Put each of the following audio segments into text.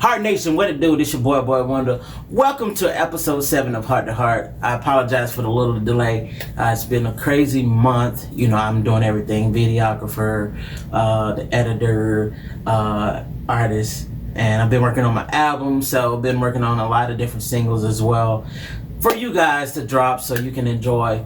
Heart Nation, what it do? This your boy Wonder. Welcome to episode 7 of Heart to Heart. I apologize for the little delay. It's been a crazy month. You know, I'm doing everything: videographer, the editor, artist, and I've been working on my album. So I've been working on a lot of different singles as well for you guys to drop, so you can enjoy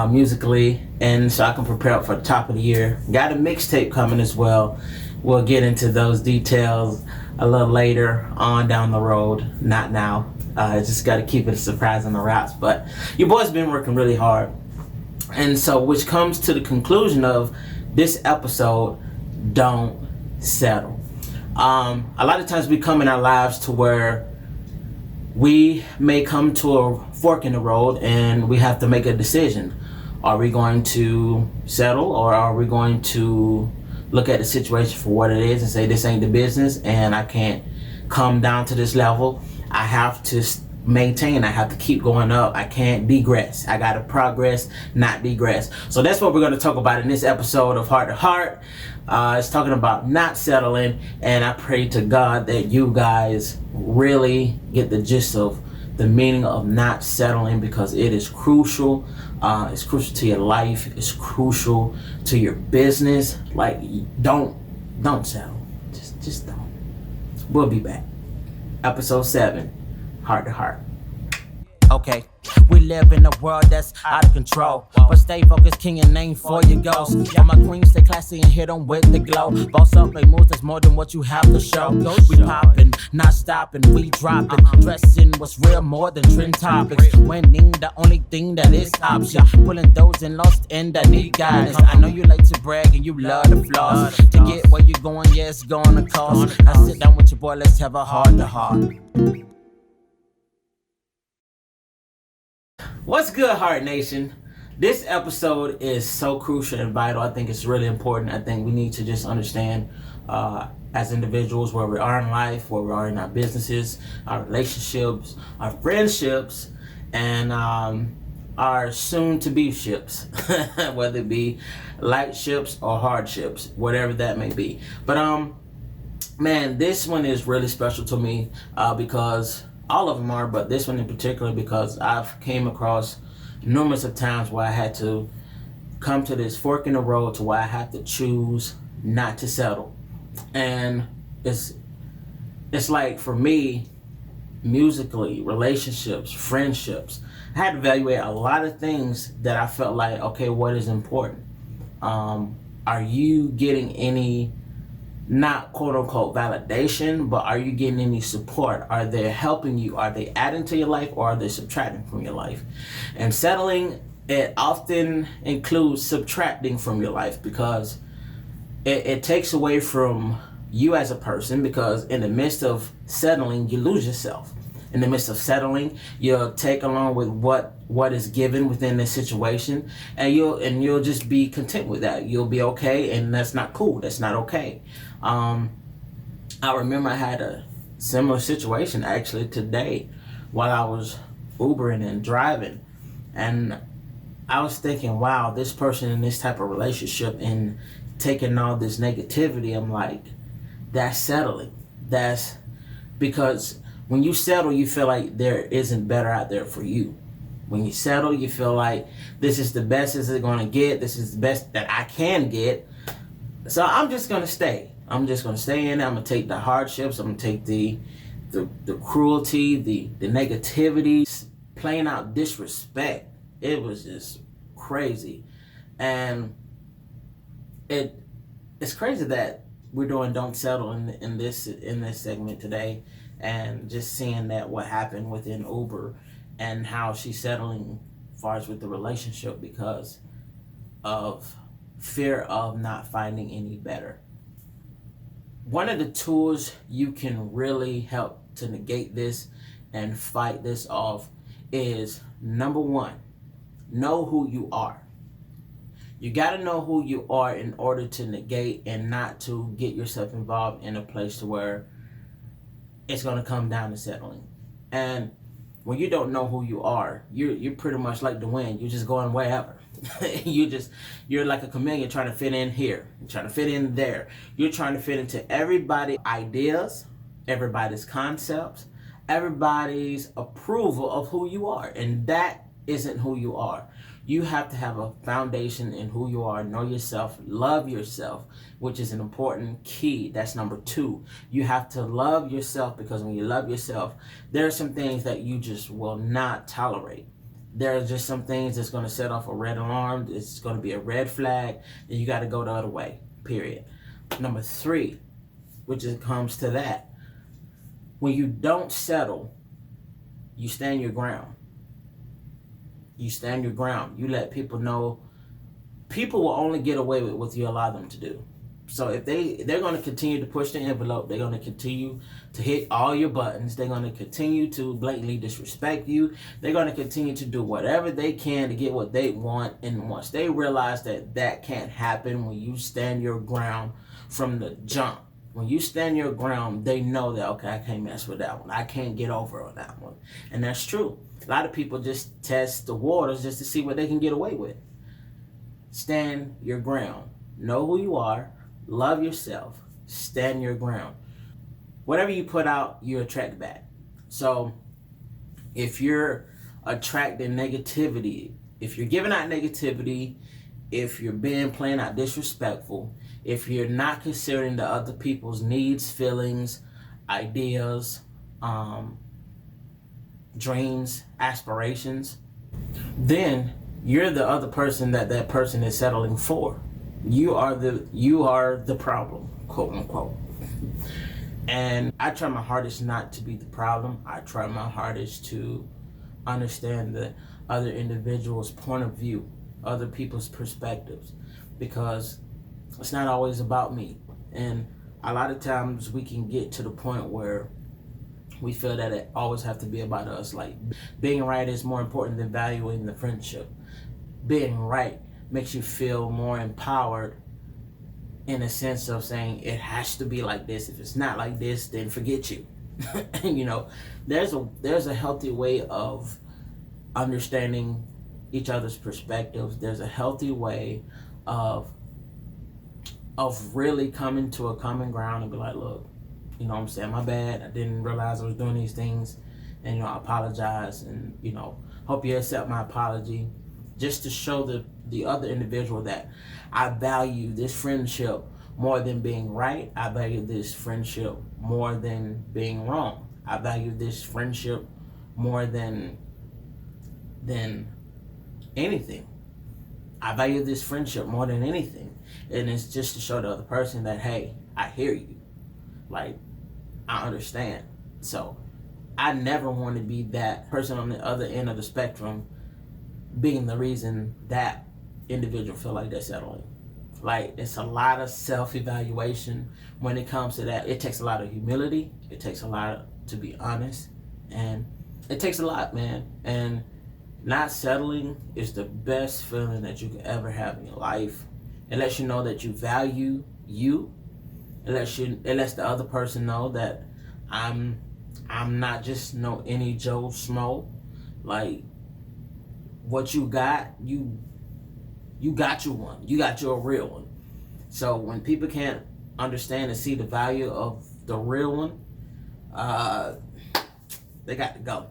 musically, and so I can prepare for the top of the year. Got a mixtape coming as well. We'll get into those details a little later on down the road, not now. Just got to keep it a surprise on the wraps. But your boy's been working really hard, and so which comes to the conclusion of this episode: don't settle. A lot of times we come in our lives to where we may come to a fork in the road and we have to make a decision. Are we going to settle, or are we going to look at the situation for what it is and say, this ain't the business and I can't come down to this level? I have to maintain, I have to keep going up. I can't digress. I gotta progress, not digress. So that's what we're going to talk about in this episode of Heart to Heart. It's talking about not settling, and I pray to God that you guys really get the gist of the meaning of not settling, because it is crucial. It's crucial to your life. It's crucial to your business. Like, don't settle. Just don't. We'll be back. Episode 7, Heart to Heart. Okay, we live in a world that's out of control, but stay focused, king, and aim for your goals. All my queens, stay classy and hit them with the glow. Boss up, make moves, that's more than what you have to show. We poppin', not stopping, we dropping. Dressing what's real, more than trend topics. Winning, the only thing that is option. Pulling those in lost and that need guidance. I know you like to brag and you love the flaws. To get where you're going, yeah, it's gonna cost. I sit down with your boy, let's have a heart to heart. What's good, Heart Nation? This episode is so crucial and vital. I think it's really important. I think we need to just understand as individuals where we are in life, where we are in our businesses, our relationships, our friendships, and our soon-to-be ships, whether it be light ships or hardships, whatever that may be. But man, this one is really special to me because all of them are, but this one in particular, because I've came across numerous of times where I had to come to this fork in the road to where I have to choose not to settle. And it's like, for me, musically, relationships, friendships, I had to evaluate a lot of things that I felt like, okay, what is important? Are you getting any, not quote unquote validation, but are you getting any support? Are they helping you? Are they adding to your life, or are they subtracting from your life? And settling, it often includes subtracting from your life, because it takes away from you as a person, because in the midst of settling, you lose yourself. In the midst of settling, you'll take along with what is given within the situation, and you'll just be content with that. You'll be okay, and that's not cool. That's not okay. I remember I had a similar situation actually today while I was Ubering and driving, and I was thinking, wow, this person in this type of relationship and taking all this negativity, I'm like, that's settling. That's because when you settle, you feel like there isn't better out there for you. When you settle, you feel like this is the best it's going to get. This is the best that I can get. So I'm just going to stay. I'm just going to stay in it. I'm going to take the hardships. I'm going to take the cruelty, the negativity, playing out disrespect. It was just crazy. And it's crazy that we're doing Don't Settle in this segment today, and just seeing that what happened within Uber and how she's settling as far as with the relationship because of fear of not finding any better. One of the tools you can really help to negate this and fight this off is, number one, know who you are. You got to know who you are in order to negate and not to get yourself involved in a place to where it's going to come down to settling. And when you don't know who you are, you're pretty much like the wind. You're just going wherever. You're like a chameleon trying to fit in here, trying to fit in there. You're trying to fit into everybody's ideas, everybody's concepts, everybody's approval of who you are. And that isn't who you are. You have to have a foundation in who you are, know yourself, love yourself, which is an important key. That's number 2. You have to love yourself, because when you love yourself, there are some things that you just will not tolerate. There are just some things that's going to set off a red alarm. It's going to be a red flag, and you got to go the other way, period. Number 3, which comes to that, when you don't settle, you stand your ground. You stand your ground. You let people know. People will only get away with what you allow them to do. So if they're going to continue to push the envelope, they're going to continue to hit all your buttons, they're going to continue to blatantly disrespect you, they're going to continue to do whatever they can to get what they want. And once they realize that that can't happen when you stand your ground from the jump, when you stand your ground, they know that, okay, I can't mess with that one. I can't get over on that one. And that's true. A lot of people just test the waters just to see what they can get away with. Stand your ground. Know who you are. Love yourself. Stand your ground. Whatever you put out, you attract back. So if you're attracting negativity, if you're giving out negativity, if you're being plain out disrespectful, if you're not considering the other people's needs, feelings, ideas, dreams, aspirations, then you're the other person that person is settling for. You are the problem, quote unquote. And I try my hardest not to be the problem. I try my hardest to understand the other individual's point of view, other people's perspectives, because it's not always about me. And a lot of times we can get to the point where we feel that it always have to be about us. Like, being right is more important than valuing the friendship. Being right makes you feel more empowered, in a sense of saying it has to be like this. If it's not like this, then forget you. You know, there's a healthy way of understanding each other's perspectives. There's a healthy way of really coming to a common ground and be like, look, you know what I'm saying, my bad, I didn't realize I was doing these things, and, you know, I apologize, and, you know, hope you accept my apology, just to show the other individual that I value this friendship more than being right. I value this friendship more than being wrong. I value this friendship more than anything. I value this friendship more than anything. And it's just to show the other person that, hey, I hear you. Like, I understand. So I never want to be that person on the other end of the spectrum being the reason that individual feel like they're settling. Like, it's a lot of self-evaluation when it comes to that. It takes a lot of humility. It takes a lot to be honest. And it takes a lot, man. And not settling is the best feeling that you could ever have in your life. It lets you know that you value you. It lets the other person know that I'm not just any Joe Schmo. Like, what you got, you got you one. You got you a real one. So when people can't understand and see the value of the real one, they got to go.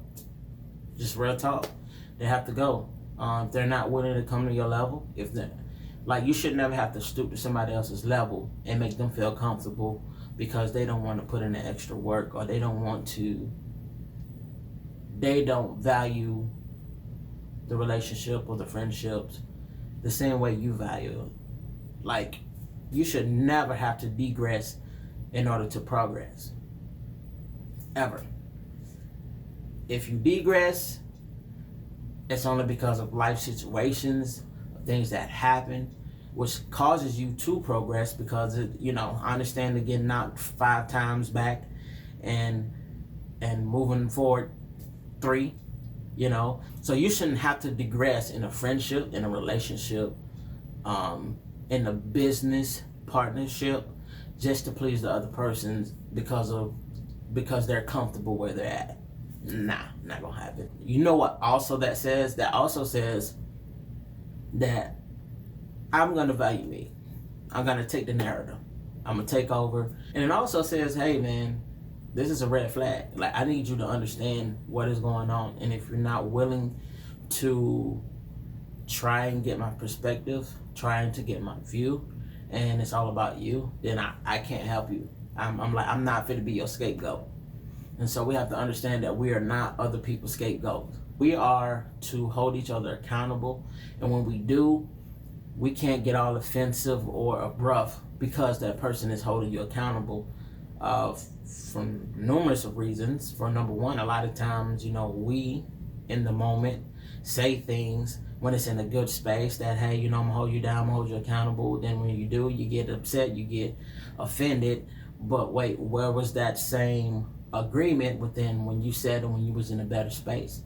Just real talk. They have to go. If they're not willing to come to your level, you should never have to stoop to somebody else's level and make them feel comfortable because they don't want to put in the extra work, or they don't value the relationship or the friendships the same way you value it. Like, you should never have to digress in order to progress. Ever. If you digress, it's only because of life situations, things that happen, which causes you to progress, because I understand that getting knocked 5 times back and moving forward 3. So you shouldn't have to digress in a friendship, in a relationship, in a business partnership, just to please the other person because they're comfortable where they're at. Nah, not gonna happen. You know what also that says? That also says that I'm gonna value me. I'm gonna take the narrative. I'm gonna take over. And it also says, hey man, This is a red flag. Like, I need you to understand what is going on. And if you're not willing to try and get my perspective, trying to get my view, and it's all about you, then I can't help you. I'm not fit to be your scapegoat. And so we have to understand that we are not other people's scapegoats. We are to hold each other accountable. And when we do, we can't get all offensive or abrupt because that person is holding you accountable from numerous of reasons. For number one, a lot of times, we in the moment say things when it's in a good space that, hey, I'm gonna hold you down, I'm gonna hold you accountable. Then when you do, you get upset, you get offended. But wait, where was that same agreement within when you said it when you was in a better space?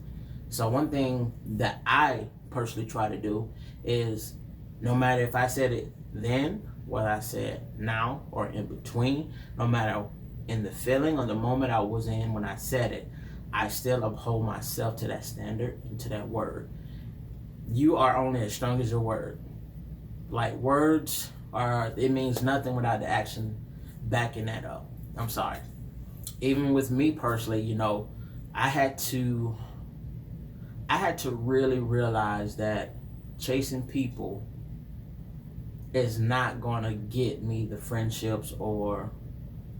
So one thing that I personally try to do is, no matter if I said it then, what I said now, or in between, no matter in the feeling or the moment I was in when I said it, I still uphold myself to that standard and to that word. You are only as strong as your word. Like, words it means nothing without the action backing that up. I'm sorry. Even with me personally, I had to really realize that chasing people is not gonna get me the friendships or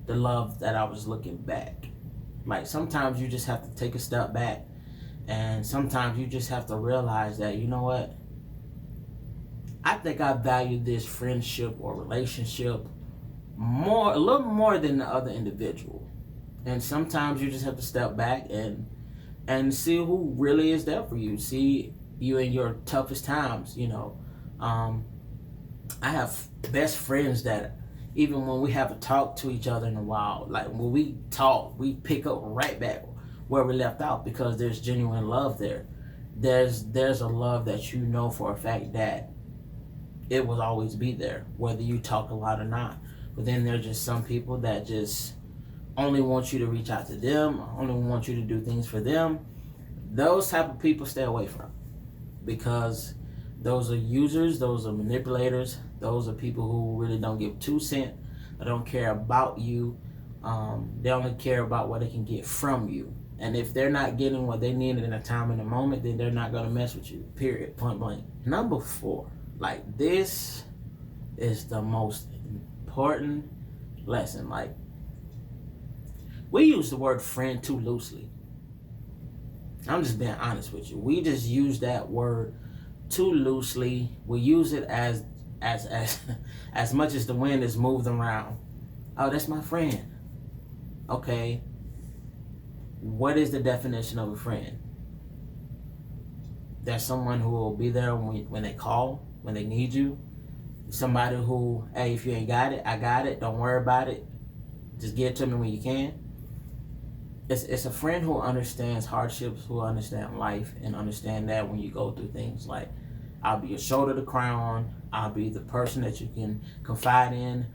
the love that I was looking back. Like, sometimes you just have to take a step back, and sometimes you just have to realize that, you know what, I think I value this friendship or relationship a little more than the other individual. And sometimes you just have to step back and see who really is there for you. See you in your toughest times. I have best friends that even when we haven't talked to each other in a while, like when we talk, we pick up right back where we left out because there's genuine love there. There's a love that you know for a fact that it will always be there, whether you talk a lot or not. But then there's just some people that just only want you to reach out to them, only want you to do things for them. Those type of people stay away from, because those are users, those are manipulators, those are people who really don't give 2 cents, or don't care about you. They only care about what they can get from you. And if they're not getting what they needed in a time and a moment, then they're not gonna mess with you, period, point blank. Number 4, like, this is the most important lesson. Like, we use the word friend too loosely. I'm just being honest with you. We just use that word too loosely. We use it as much as the wind is moved around. Oh, that's my friend. Okay. What is the definition of a friend? There's someone who will be there when they call, when they need you. Somebody who, hey, if you ain't got it, I got it. Don't worry about it. Just give it to me when you can. It's a friend who understands hardships, who understands life, and understand that when you go through things, like, I'll be your shoulder to cry on. I'll be the person that you can confide in.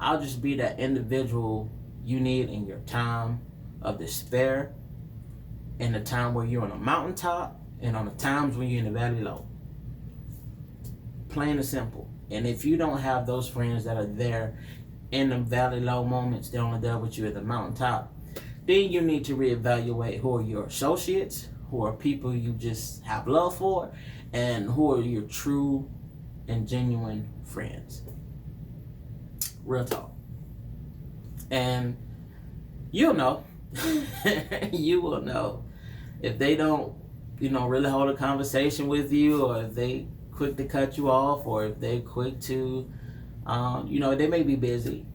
I'll just be that individual you need in your time of despair, in the time where you're on a mountaintop, and on the times when you're in the valley low. Plain and simple. And if you don't have those friends that are there in the valley low moments, they're only there with you at the mountaintop, then you need to reevaluate who are your associates, who are people you just have love for, and who are your true and genuine friends. Real talk. And you'll know. You will know if they don't, really hold a conversation with you, or if they quick to cut you off, or if they quick to, they may be busy,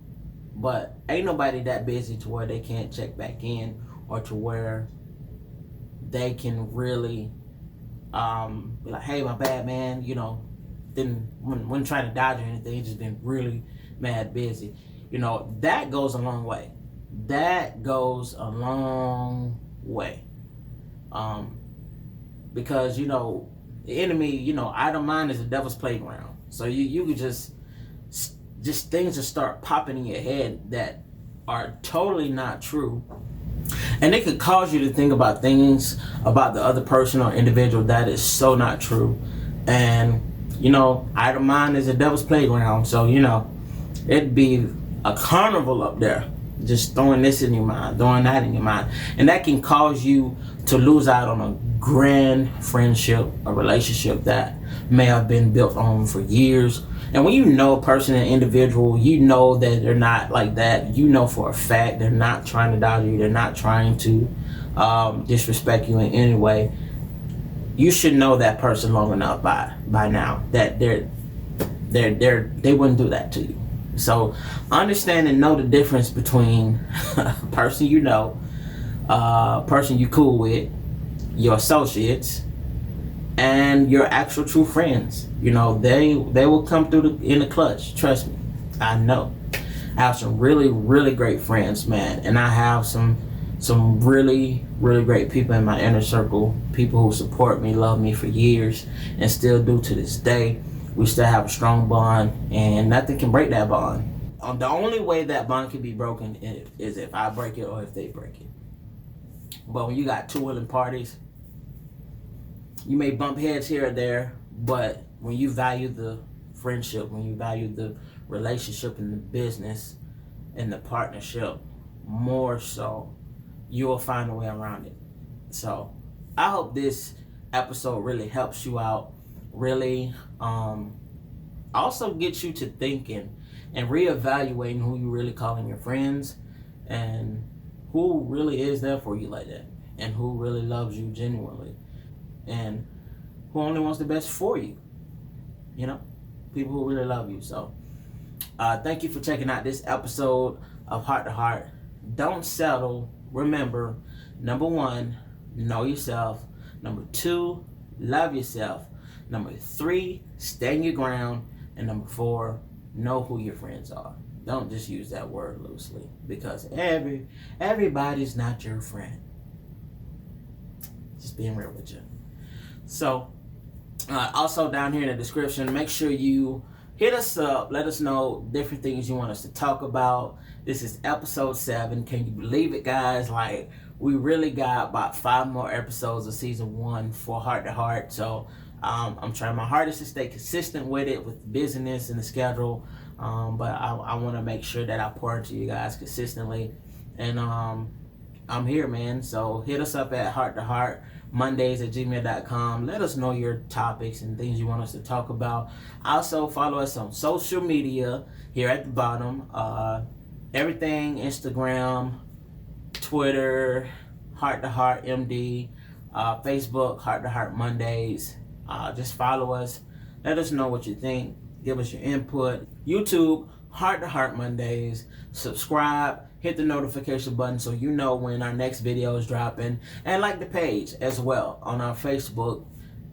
but ain't nobody that busy to where they can't check back in, or to where they can really be like, hey, my bad, man, didn't when trying to dodge or anything, just been really mad busy. That goes a long way. That goes a long way. Because, the enemy, idle mind is the devil's playground. So you could just things just start popping in your head that are totally not true. And it could cause you to think about things about the other person or individual that is so not true. And, idle mind is the devil's playground. So, it'd be a carnival up there just throwing this in your mind, throwing that in your mind. And that can cause you to lose out on a grand friendship, a relationship that may have been built on for years. And when you know a person, an individual, you know that they're not like that. You know for a fact they're not trying to dodge you. They're not trying to disrespect you in any way. You should know that person long enough by now that they wouldn't do that to you. So understand and know the difference between a person you know, a person you cool with, your associates, and your actual true friends. You know, they will come through in the clutch. Trust me, I know. I have some really, really great friends, man, and I have some really, really great people in my inner circle. People who support me, love me for years, and still do to this day. We still have a strong bond, and nothing can break that bond. The only way that bond can be broken is if I break it or if they break it. But when you got two willing parties, you may bump heads here or there, but when you value the friendship, when you value the relationship and the business and the partnership more so, you will find a way around it. So I hope this episode really helps you out, really also gets you to thinking and reevaluating who you really calling your friends and who really is there for you like that, and who really loves you genuinely, and who only wants the best for you. You know, people who really love you. So thank you for checking out this episode of Heart to Heart. Don't settle. Remember, number 1, know yourself. Number 2, love yourself. Number 3, stand your ground. And number 4, know who your friends are. Don't just use that word loosely, because everybody's not your friend. Just being real with you. So also down here in the description, make sure you hit us up. Let us know different things you want us to talk about. This is episode 7. Can you believe it, guys? Like, we really got about 5 more episodes of season 1 for Heart to Heart. So I'm trying my hardest to stay consistent with it, with the business and the schedule. But I want to make sure that I pour into you guys consistently. And I'm here, man. So hit us up at Heart to Heart Mondays@gmail.com. Let us know your topics and things you want us to talk about. Also follow us on social media here at the bottom. Everything, Instagram, Twitter, Heart to Heart MD, Facebook, Heart to Heart Mondays. Just follow us. Let us know what you think. Give us your input. YouTube, Heart to Heart Mondays. Subscribe. Hit the notification button so you know when our next video is dropping. And like the page as well on our Facebook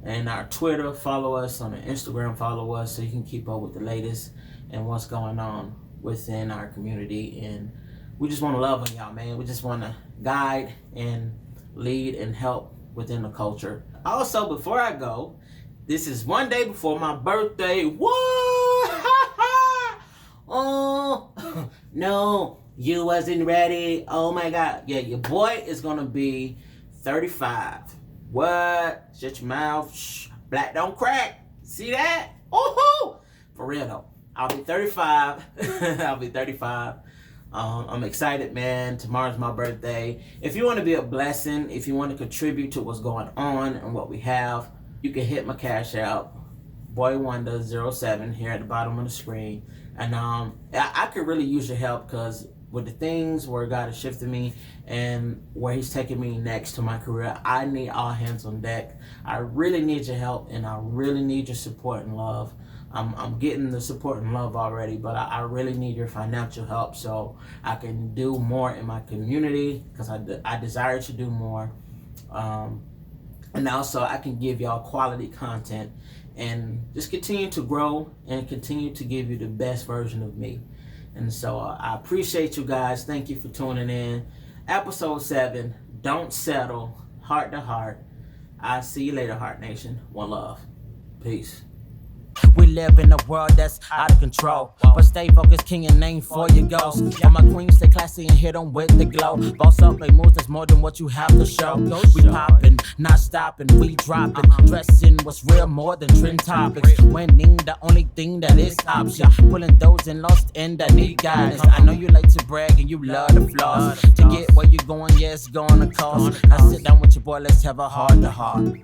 and our Twitter. Follow us on our Instagram. Follow us so you can keep up with the latest and what's going on within our community. And we just want to love on y'all, man. We just want to guide and lead and help within the culture. Also, before I go, this is one day before my birthday. What? Oh, no. You wasn't ready. Oh my God. Yeah, your boy is gonna be 35. What? Shut your mouth. Shh. Black don't crack. See that? Oh, for real though. I'll be 35. I'll be 35. I'm excited, man. Tomorrow's my birthday. If you want to be a blessing, if you want to contribute to what's going on and what we have, you can hit my cash out, BoyWonder07 here at the bottom of the screen. And I could really use your help, because with the things where God has shifted me and where He's taking me next to my career, I need all hands on deck. I really need your help, and I really need your support and love. I'm getting the support and love already, but I really need your financial help so I can do more in my community, because I desire to do more. And also I can give y'all quality content and just continue to grow and continue to give you the best version of me. And so I appreciate you guys. Thank you for tuning in. Episode 7, Don't Settle, Heart to Heart. I'll see you later, Heart Nation. One love. Peace. We live in a world that's out of control, but stay focused, king, and aim for your goals. All my queens stay classy and hit them with the glow. Boss up, make moves that's more than what you have to show. We poppin', not stopping, we dropping. Dressing what's real more than trend topics. Winning the only thing that is option. Pulling those in lost in that need guidance. I know you like to brag and you love the flaws. To get where you going, yeah, it's gonna cost. Now sit down with your boy, let's have a heart to heart.